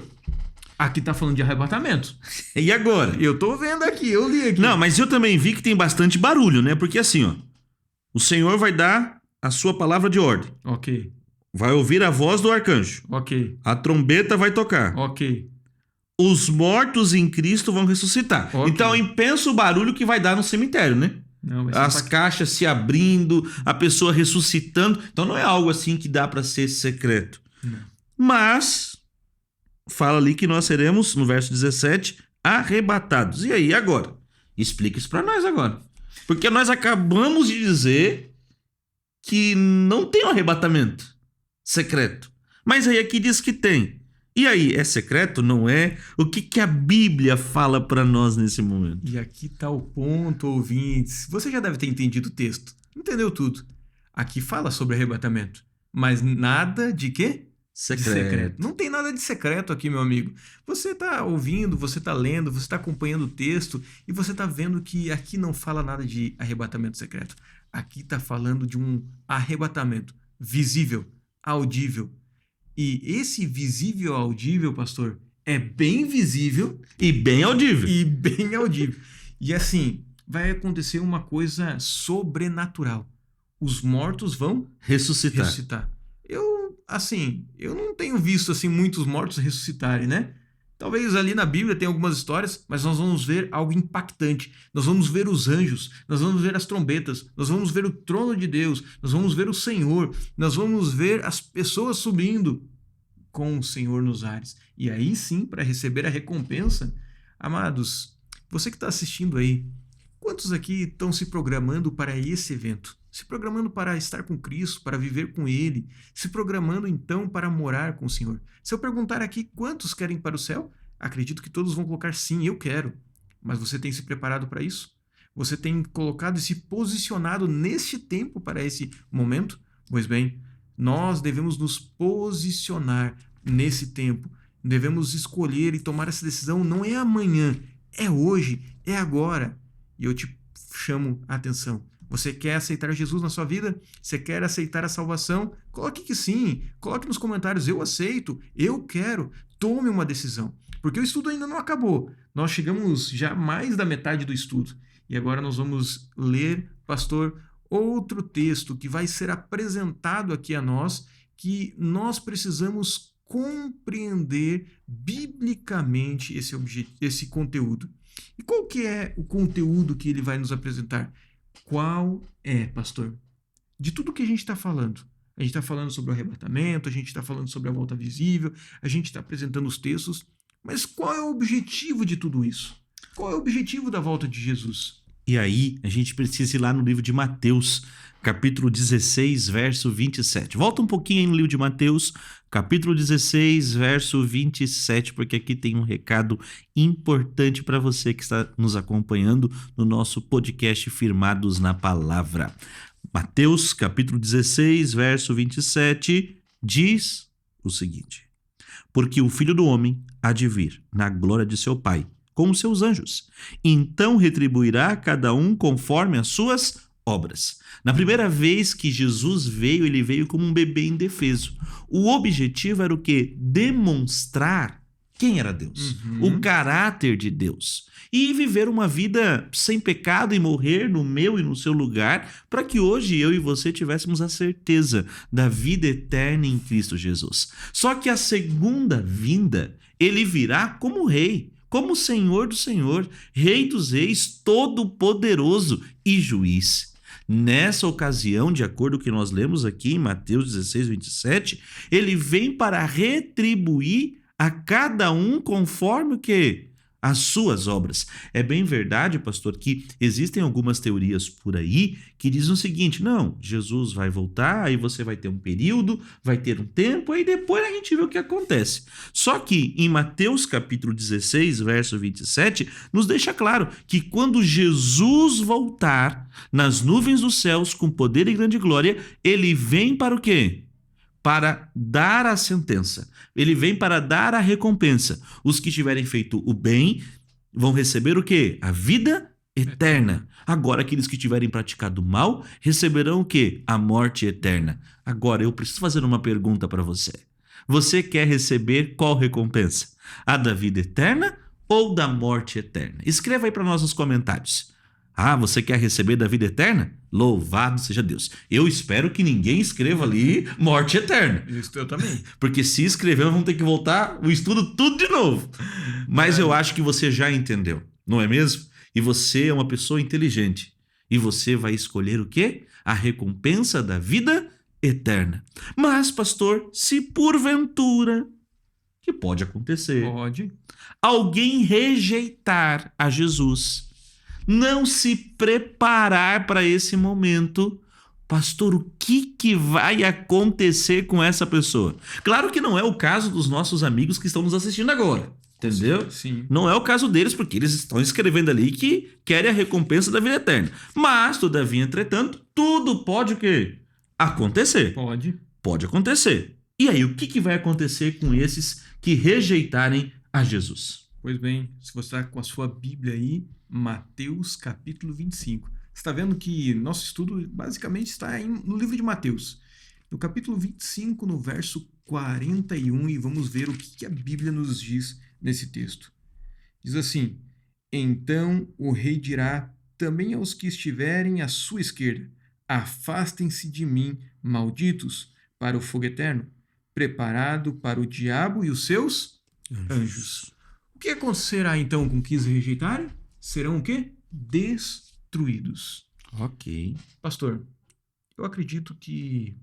aqui está falando de arrebatamento. E agora? Eu estou vendo aqui, eu li aqui. Não, mas eu também vi que tem bastante barulho, né? Porque assim, ó, o Senhor vai dar a sua palavra de ordem. Ok. Vai ouvir a voz do arcanjo. Ok. A trombeta vai tocar. Ok. Os mortos em Cristo vão ressuscitar. Ok. Então, pensa o barulho que vai dar no cemitério, né? Não, as caixas se abrindo, a pessoa ressuscitando. Então, não é algo assim que dá para ser secreto. Não. Mas, fala ali que nós seremos, no verso 17, arrebatados. E aí, agora? Explica isso para nós agora. Porque nós acabamos de dizer que não tem um arrebatamento secreto. Mas aí aqui diz que tem. E aí, é secreto? Não é? O que a Bíblia fala para nós nesse momento? E aqui está o ponto, ouvintes. Você já deve ter entendido o texto. Entendeu tudo. Aqui fala sobre arrebatamento. Mas nada de quê? Secreto. De secreto. Não tem nada de secreto aqui, meu amigo. Você está ouvindo, você está lendo, você está acompanhando o texto e você está vendo que aqui não fala nada de arrebatamento secreto. Aqui está falando de um arrebatamento visível, audível. E esse visível audível, pastor, é bem visível e bem audível. E bem audível. E assim, vai acontecer uma coisa sobrenatural. Os mortos vão ressuscitar. Eu não tenho visto assim muitos mortos ressuscitarem, né? Talvez ali na Bíblia tenha algumas histórias, mas nós vamos ver algo impactante. Nós vamos ver os anjos, nós vamos ver as trombetas, nós vamos ver o trono de Deus, nós vamos ver o Senhor, nós vamos ver as pessoas subindo com o Senhor nos ares. E aí sim, para receber a recompensa, amados, você que está assistindo aí, quantos aqui estão se programando para esse evento? Se programando para estar com Cristo, para viver com Ele, se programando então para morar com o Senhor. Se eu perguntar aqui quantos querem ir para o céu, acredito que todos vão colocar sim, eu quero. Mas você tem se preparado para isso? Você tem colocado e se posicionado neste tempo para esse momento? Pois bem, nós devemos nos posicionar nesse tempo. Devemos escolher e tomar essa decisão, não é amanhã, é hoje, é agora. E eu te chamo a atenção. Você quer aceitar Jesus na sua vida? Você quer aceitar a salvação? Coloque que sim. Coloque nos comentários, eu aceito, eu quero. Tome uma decisão. Porque o estudo ainda não acabou. Nós chegamos já mais da metade do estudo. E agora nós vamos ler, pastor, outro texto que vai ser apresentado aqui a nós, que nós precisamos compreender biblicamente esse conteúdo. E qual que é o conteúdo que ele vai nos apresentar? Qual é, pastor? De tudo que a gente está falando. A gente está falando sobre o arrebatamento, a gente está falando sobre a volta visível, a gente está apresentando os textos, mas qual é o objetivo de tudo isso? Qual é o objetivo da volta de Jesus? E aí, a gente precisa ir lá no livro de Mateus, capítulo 16, verso 27. Volta um pouquinho aí no livro de Mateus, capítulo 16, verso 27, porque aqui tem um recado importante para você que está nos acompanhando no nosso podcast Firmados na Palavra. Mateus, capítulo 16, verso 27, diz o seguinte: porque o Filho do Homem há de vir na glória de seu Pai, com os seus anjos. Então retribuirá cada um conforme as suas obras. Na primeira vez que Jesus veio, ele veio como um bebê indefeso. O objetivo era o quê? Demonstrar quem era Deus, o caráter de Deus, e viver uma vida sem pecado e morrer no meu e no seu lugar, para que hoje eu e você tivéssemos a certeza da vida eterna em Cristo Jesus. Só que a segunda vinda, ele virá como rei, como Senhor do Senhor, Rei dos Reis, Todo-Poderoso e Juiz. Nessa ocasião, de acordo com o que nós lemos aqui em Mateus 16, 27, ele vem para retribuir a cada um conforme o quê? As suas obras. É bem verdade, pastor, que existem algumas teorias por aí que dizem o seguinte: não, Jesus vai voltar, aí você vai ter um período, vai ter um tempo, aí depois a gente vê o que acontece. Só que em Mateus capítulo 16, verso 27, nos deixa claro que quando Jesus voltar nas nuvens dos céus com poder e grande glória, ele vem para o quê? Para dar a sentença. Ele vem para dar a recompensa. Os que tiverem feito o bem vão receber o quê? A vida eterna. Agora, aqueles que tiverem praticado o mal receberão o quê? A morte eterna. Agora, eu preciso fazer uma pergunta para você. Você quer receber qual recompensa? A da vida eterna ou da morte eterna? Escreva aí para nós nos comentários. Ah, você quer receber da vida eterna? Louvado seja Deus. Eu espero que ninguém escreva ali morte eterna. Isso eu também. Porque se escrever, vamos ter que voltar o estudo tudo de novo. Mas eu acho que você já entendeu, não é mesmo? E você é uma pessoa inteligente. E você vai escolher o quê? A recompensa da vida eterna. Mas, pastor, se porventura, que pode acontecer, alguém rejeitar a Jesus, não se preparar para esse momento, pastor, o que vai acontecer com essa pessoa? Claro que não é o caso dos nossos amigos que estão nos assistindo agora, entendeu? Sim. Não é o caso deles, porque eles estão escrevendo ali que querem a recompensa da vida eterna. Mas, todavia, entretanto, tudo pode o quê? Acontecer. Pode acontecer. E aí, o que vai acontecer com esses que rejeitarem a Jesus? Pois bem, se você está com a sua Bíblia aí, Mateus capítulo 25. Você está vendo que nosso estudo basicamente está no livro de Mateus. No capítulo 25, no verso 41, e vamos ver o que a Bíblia nos diz nesse texto. Diz assim: então o rei dirá também aos que estiverem à sua esquerda: afastem-se de mim, malditos, para o fogo eterno, preparado para o diabo e os seus anjos. O que acontecerá então com que os rejeitarem? Serão o quê? Destruídos. Ok. Pastor, eu acredito que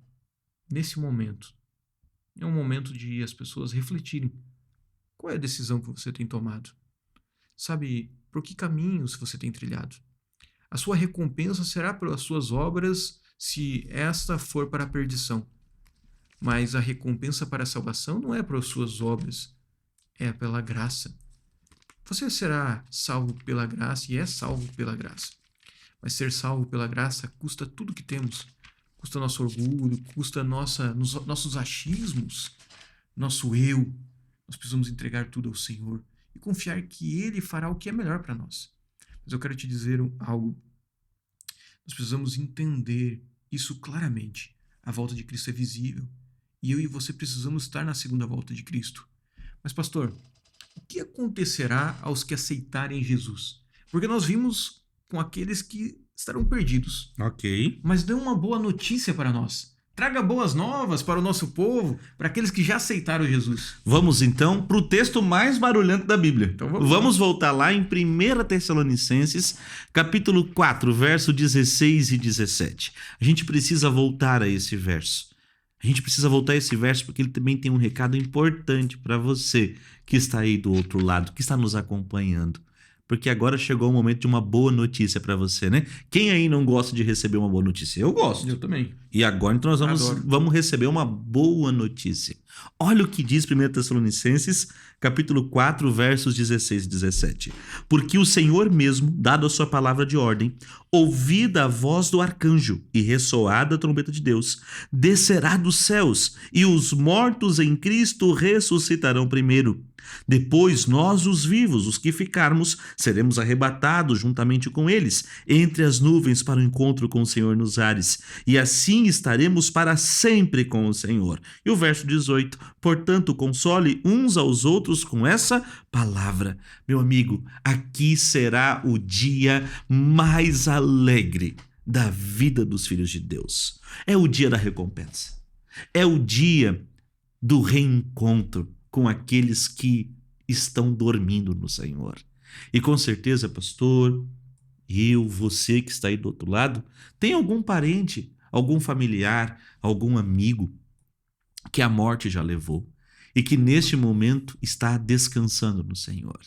nesse momento é um momento de as pessoas refletirem. Qual é a decisão que você tem tomado? Sabe, por que caminhos você tem trilhado? A sua recompensa será pelas suas obras, se esta for para a perdição. Mas a recompensa para a salvação não é pelas suas obras, é pela graça. Você será salvo pela graça e é salvo pela graça. Mas ser salvo pela graça custa tudo que temos. Custa nosso orgulho, custa nossos achismos, nosso eu. Nós precisamos entregar tudo ao Senhor e confiar que Ele fará o que é melhor para nós. Mas eu quero te dizer algo. Nós precisamos entender isso claramente. A volta de Cristo é visível. E eu e você precisamos estar na segunda volta de Cristo. Mas, pastor, o que acontecerá aos que aceitarem Jesus? Porque nós vimos com aqueles que estarão perdidos. Ok. Mas dê uma boa notícia para nós. Traga boas novas para o nosso povo, para aqueles que já aceitaram Jesus. Vamos então para o texto mais barulhento da Bíblia. Então vamos voltar lá em 1 Tessalonicenses, capítulo 4, verso 16 e 17. A gente precisa voltar a esse verso. A gente precisa voltar a esse verso porque ele também tem um recado importante para você que está aí do outro lado, que está nos acompanhando. porque agora chegou o momento de uma boa notícia para você, né? Quem aí não gosta de receber uma boa notícia? Eu gosto. Eu também. E agora então nós Adoro. vamos receber uma boa notícia. Olha o que diz 1 Tessalonicenses, capítulo 4, versos 16 e 17. Porque o Senhor mesmo, dado a sua palavra de ordem, ouvida a voz do arcanjo e ressoada a trombeta de Deus, descerá dos céus, e os mortos em Cristo ressuscitarão primeiro. Depois nós, os vivos, os que ficarmos, seremos arrebatados juntamente com eles, entre as nuvens para o encontro com o Senhor nos ares, e assim estaremos para sempre com o Senhor. E o verso 18, portanto, console uns aos outros com essa palavra. Meu amigo, aqui será o dia mais alegre da vida dos filhos de Deus. É o dia da recompensa. É o dia do reencontro com aqueles que estão dormindo no Senhor. E com certeza, pastor, você que está aí do outro lado, tem algum parente, algum familiar, algum amigo que a morte já levou e que neste momento está descansando no Senhor.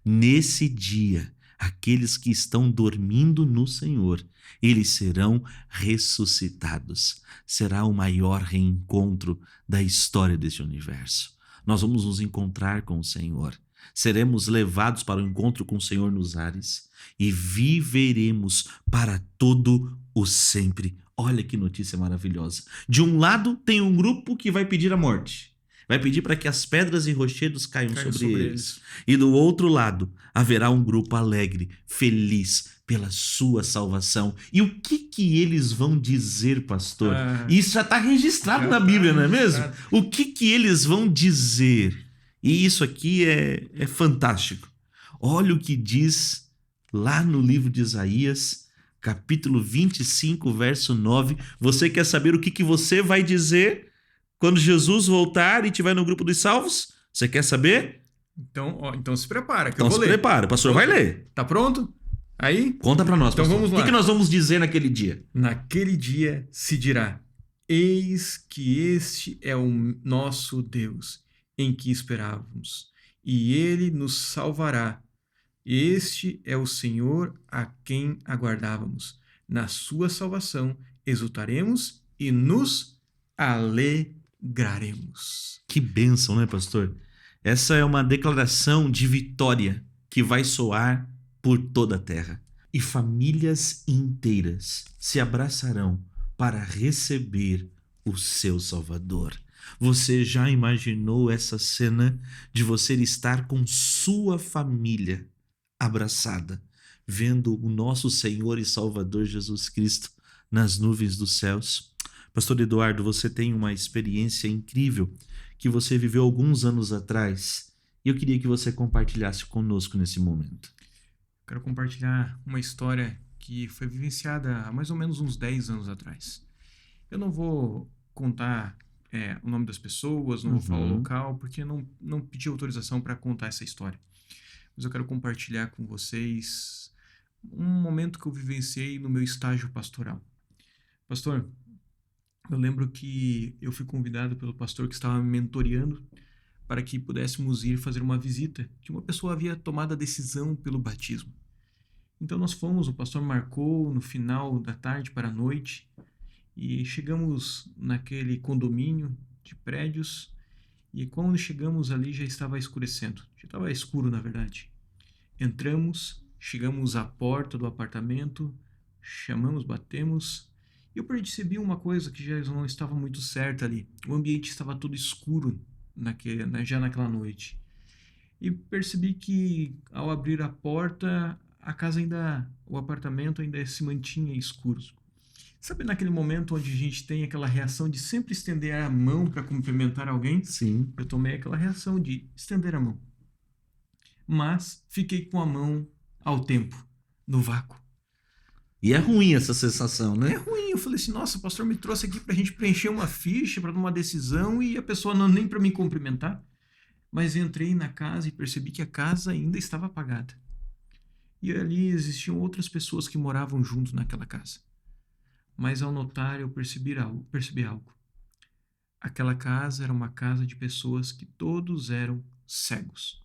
Nesse dia, aqueles que estão dormindo no Senhor, eles serão ressuscitados. Será o maior reencontro da história deste universo. Nós vamos nos encontrar com o Senhor. Seremos levados para o encontro com o Senhor nos ares e viveremos para todo o sempre. Olha que notícia maravilhosa. De um lado tem um grupo que vai pedir a morte. Vai pedir para que as pedras e rochedos caiam sobre eles. E do outro lado haverá um grupo alegre, feliz pela sua salvação. E o que eles vão dizer, pastor? Isso já está registrado na Bíblia, não é mesmo? O que eles vão dizer? E isso aqui é fantástico. Olha o que diz lá no livro de Isaías, capítulo 25, verso 9. Você quer saber o que você vai dizer quando Jesus voltar e estiver no grupo dos salvos? Você quer saber? Então se prepara, que então eu vou ler. Então se prepara, o pastor vai ler. Tá pronto? Aí? Conta para nós, então pastor. Vamos lá. O que nós vamos dizer naquele dia? Naquele dia se dirá: eis que este é o nosso Deus, em que esperávamos, e ele nos salvará. Este é o Senhor a quem aguardávamos. Na sua salvação exultaremos e nos alegraremos. Que bênção, né, pastor? Essa é uma declaração de vitória que vai soar por toda a terra. E famílias inteiras se abraçarão para receber o seu Salvador. Você já imaginou essa cena de você estar com sua família abraçada, vendo o nosso Senhor e Salvador Jesus Cristo nas nuvens dos céus? Pastor Eduardo, você tem uma experiência incrível que você viveu alguns anos atrás e eu queria que você compartilhasse conosco nesse momento. Quero compartilhar uma história que foi vivenciada há mais ou menos uns 10 anos atrás. Eu não vou contar o nome das pessoas, não vou falar o local, porque não pedi autorização para contar essa história. Mas eu quero compartilhar com vocês um momento que eu vivenciei no meu estágio pastoral. Pastor, eu lembro que eu fui convidado pelo pastor que estava me mentoreando para que pudéssemos ir fazer uma visita, que uma pessoa havia tomado a decisão pelo batismo. Então nós fomos, o pastor marcou no final da tarde para a noite, e chegamos naquele condomínio de prédios, e quando chegamos ali já estava escurecendo, já estava escuro na verdade. Entramos, chegamos à porta do apartamento, chamamos, batemos, e eu percebi uma coisa que já não estava muito certa ali. O ambiente estava todo escuro já naquela noite. E percebi que ao abrir a porta, o apartamento ainda se mantinha escuro. Sabe naquele momento onde a gente tem aquela reação de sempre estender a mão para cumprimentar alguém? Sim. Eu tomei aquela reação de estender a mão. Mas fiquei com a mão ao tempo, no vácuo. E é ruim essa sensação, né? É ruim. Eu falei assim, nossa, o pastor me trouxe aqui pra gente preencher uma ficha, para tomar uma decisão, e a pessoa não nem para me cumprimentar. Mas entrei na casa e percebi que a casa ainda estava apagada. E ali existiam outras pessoas que moravam junto naquela casa. Mas ao notar, eu percebi algo. Aquela casa era uma casa de pessoas que todos eram cegos.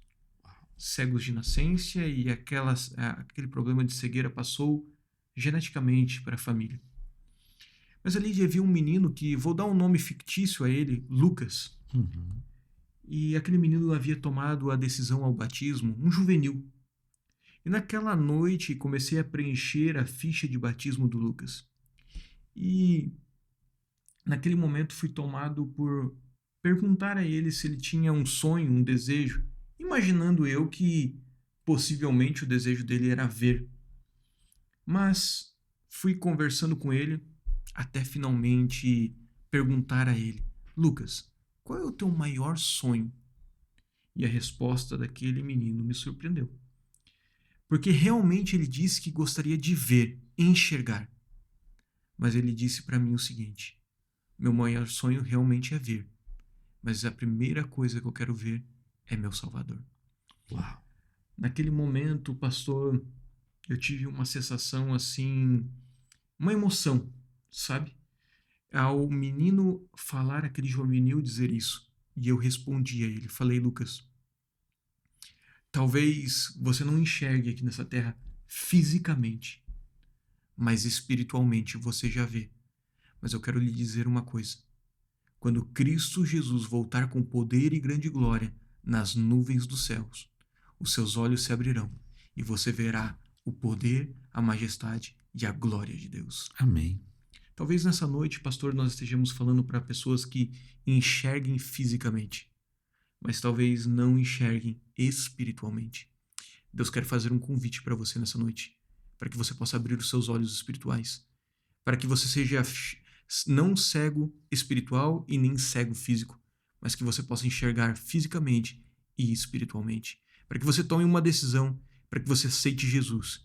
cegos de nascença e aquele problema de cegueira passou geneticamente para a família. Mas ali havia um menino que, vou dar um nome fictício a ele, Lucas, Uhum. e aquele menino havia tomado a decisão ao batismo, um juvenil. E naquela noite comecei a preencher a ficha de batismo do Lucas. E naquele momento fui tomado por perguntar a ele se ele tinha um sonho, um desejo, imaginando eu que possivelmente o desejo dele era ver. Mas fui conversando com ele até finalmente perguntar a ele: Lucas, qual é o teu maior sonho? E a resposta daquele menino me surpreendeu. Porque realmente ele disse que gostaria de ver, enxergar. Mas ele disse para mim o seguinte: meu maior sonho realmente é ver, mas a primeira coisa que eu quero ver é meu Salvador. Uau. Naquele momento, pastor, eu tive uma sensação assim, uma emoção, sabe? Ao menino falar, aquele juvenil dizer isso. E eu respondi a ele, falei: Lucas, talvez você não enxergue aqui nessa terra fisicamente, mas espiritualmente você já vê. Mas eu quero lhe dizer uma coisa: quando Cristo Jesus voltar com poder e grande glória nas nuvens dos céus, os seus olhos se abrirão e você verá o poder, a majestade e a glória de Deus. Amém. Talvez nessa noite, pastor, nós estejamos falando para pessoas que enxerguem fisicamente, mas talvez não enxerguem espiritualmente. Deus quer fazer um convite para você nessa noite, para que você possa abrir os seus olhos espirituais, para que você seja não cego espiritual e nem cego físico, mas que você possa enxergar fisicamente e espiritualmente, para que você tome uma decisão, para que você aceite Jesus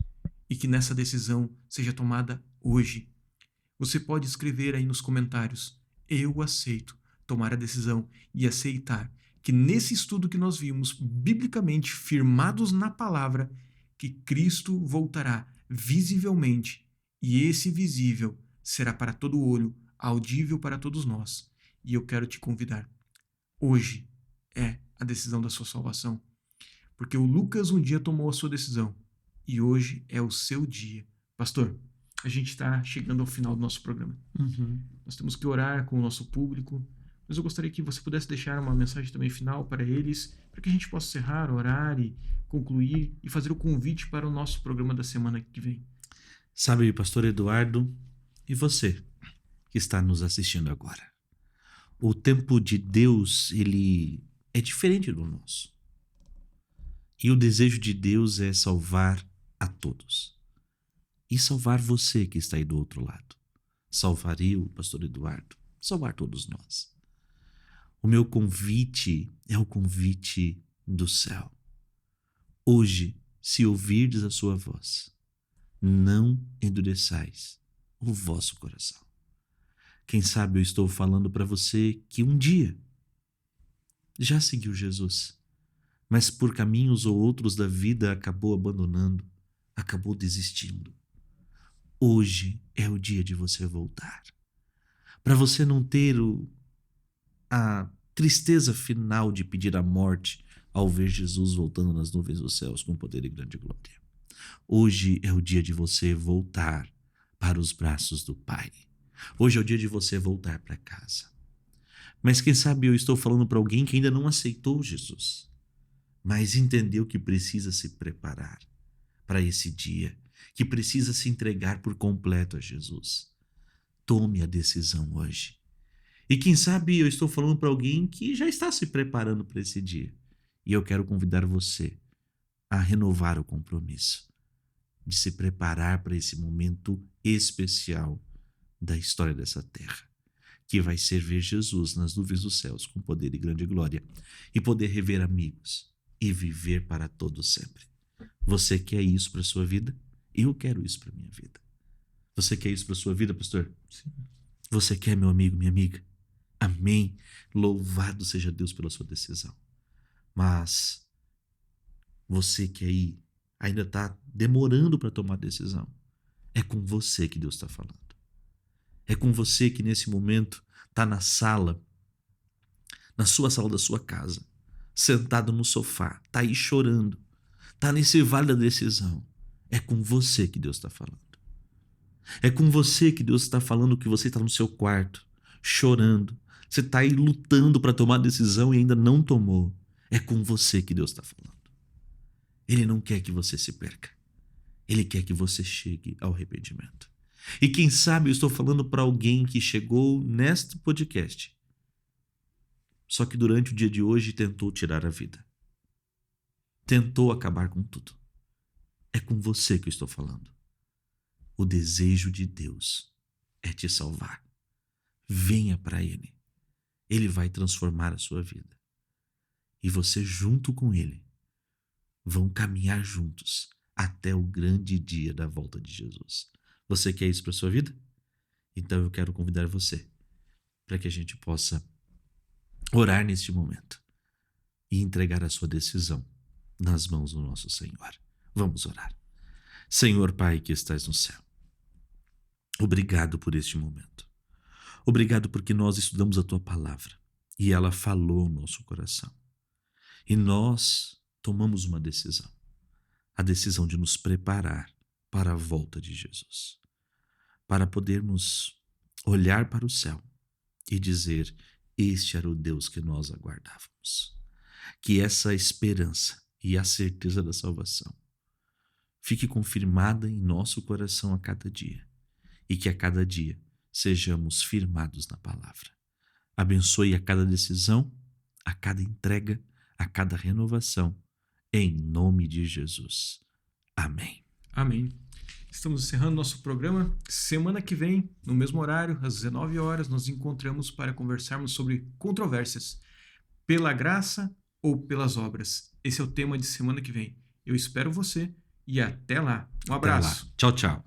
e que nessa decisão seja tomada hoje. Você pode escrever aí nos comentários: eu aceito tomar a decisão e aceitar que nesse estudo que nós vimos, biblicamente firmados na palavra, que Cristo voltará visivelmente e esse visível será para todo olho, audível para todos nós. E eu quero te convidar. Hoje é a decisão da sua salvação, porque o Lucas um dia tomou a sua decisão e hoje é o seu dia. Pastor, a gente está chegando ao final do nosso programa. Uhum. Nós temos que orar com o nosso público, mas eu gostaria que você pudesse deixar uma mensagem também final para eles, para que a gente possa encerrar, orar e concluir e fazer o convite para o nosso programa da semana que vem. Sabe, pastor Eduardo, e você que está nos assistindo agora? O tempo de Deus, ele é diferente do nosso. E o desejo de Deus é salvar a todos. E salvar você que está aí do outro lado. Salvar eu, pastor Eduardo, salvar todos nós. O meu convite é o convite do céu. Hoje, se ouvirdes a sua voz, não endureçais o vosso coração. Quem sabe eu estou falando para você que um dia já seguiu Jesus, mas por caminhos ou outros da vida acabou abandonando, acabou desistindo. Hoje é o dia de você voltar. Para você não ter a tristeza final de pedir a morte ao ver Jesus voltando nas nuvens dos céus com poder e grande glória. Hoje é o dia de você voltar para os braços do Pai. Hoje é o dia de você voltar para casa. Mas quem sabe eu estou falando para alguém que ainda não aceitou Jesus, mas entendeu que precisa se preparar para esse dia, que precisa se entregar por completo a Jesus. Tome a decisão hoje. E quem sabe eu estou falando para alguém que já está se preparando para esse dia. E eu quero convidar você a renovar o compromisso de se preparar para esse momento especial da história dessa terra, que vai ser ver Jesus nas nuvens dos céus com poder e grande glória e poder rever amigos e viver para todos sempre. Você quer isso para a sua vida? Eu quero isso para a minha vida. Você quer isso para a sua vida, pastor? Sim. Você quer, meu amigo, minha amiga? Amém. Louvado seja Deus pela sua decisão. Mas você que aí ainda está demorando para tomar decisão, é com você que Deus está falando. É com você que nesse momento está na sala, na sua sala da sua casa, sentado no sofá, tá aí chorando, tá nesse vale da decisão, é com você que Deus está falando. É com você que Deus está falando, que você está no seu quarto, chorando. Você está aí lutando para tomar a decisão e ainda não tomou. É com você que Deus está falando. Ele não quer que você se perca. Ele quer que você chegue ao arrependimento. E quem sabe eu estou falando para alguém que chegou neste podcast, só que durante o dia de hoje tentou tirar a vida. Tentou acabar com tudo. É com você que eu estou falando. O desejo de Deus é te salvar. Venha para Ele. Ele vai transformar a sua vida. E você, junto com Ele, vão caminhar juntos até o grande dia da volta de Jesus. Você quer isso para a sua vida? Então eu quero convidar você para que a gente possa orar neste momento e entregar a sua decisão nas mãos do nosso Senhor. Vamos orar. Senhor Pai que estás no céu, obrigado por este momento. Obrigado porque nós estudamos a Tua palavra e ela falou no nosso coração. E nós tomamos uma decisão, a decisão de nos preparar para a volta de Jesus, para podermos olhar para o céu e dizer: este era o Deus que nós aguardávamos. Que essa esperança e a certeza da salvação fique confirmada em nosso coração a cada dia e que a cada dia sejamos firmados na palavra. Abençoe a cada decisão, a cada entrega, a cada renovação, em nome de Jesus. Amém. Amém. Estamos encerrando nosso programa. Semana que vem, no mesmo horário, às 19 horas, nos encontramos para conversarmos sobre controvérsias. Pela graça ou pelas obras? Esse é o tema de semana que vem. Eu espero você e até lá. Um abraço. Até lá. Tchau, tchau.